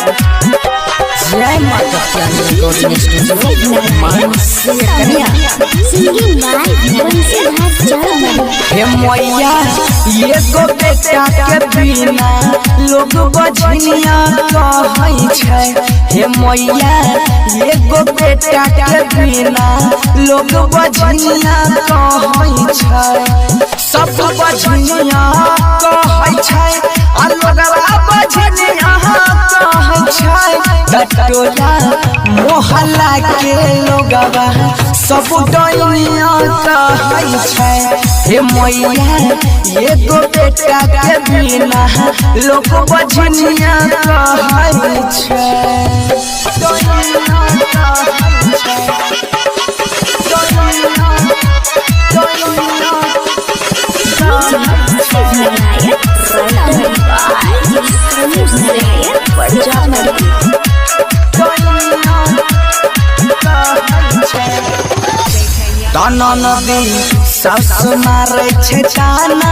जय माता recording studio Mansi कन्या सिंगिंग बाय हे मैया ये गो बेटा के बिना लोग बजनिया कहै छै। हे मैया ये गो बेटा के बिना लोग बजनिया कहै छै। सब बजनिया कहै छै आ लोगरा बजनिया कहै छै। टोला मोहल्ला के लोगवा सब डोइया कहै छै। हे मैया ये गो बेटा के बिना लोग बजनिया कहै छै। ताना नदी सास मारे छै ताना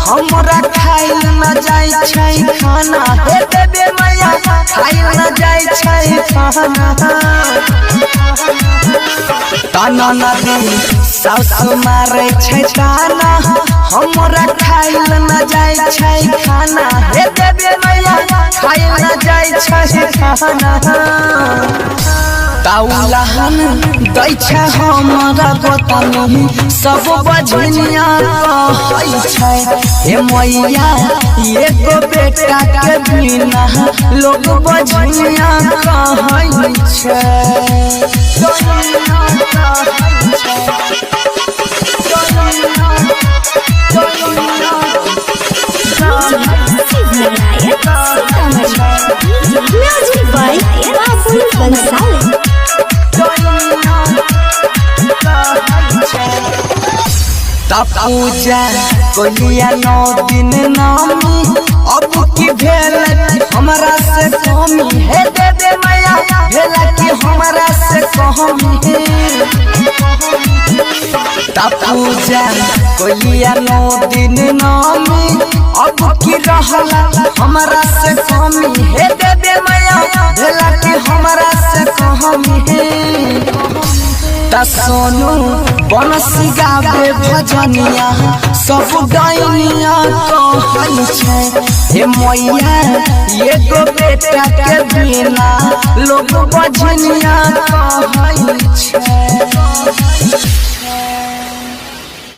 हमरा खाइल न जाय छै खाना। हे देवे मैया खाइल न जाय छै खाना। ताना नदी सास मारे छै ताना हमरा खाइल न जाय छै खाना। हे देवे मैया खाइल न जाय छै खाना। ताउलहन दै छै हमरा गोतनी सब बजनिया कहै छै। हे मैया ये गो बेटा के बिना लोग बजनिया कहै छै। पूजा कोलिया 9 दिन नामी अब की भेल हमरा से कमी। हे देवे मैया भेल की हमरा से कमी। पूजा कोलिया 9 दिन नामी अब की रहला हमरा से कमी। हे देवे मैया भेल की हमरा से कमी। सोनू बनसी गावे भजनिया सब डाइनिया कहै छै। हे मैया ये गो बेटा के बिना लोग बजनिया कहै छै।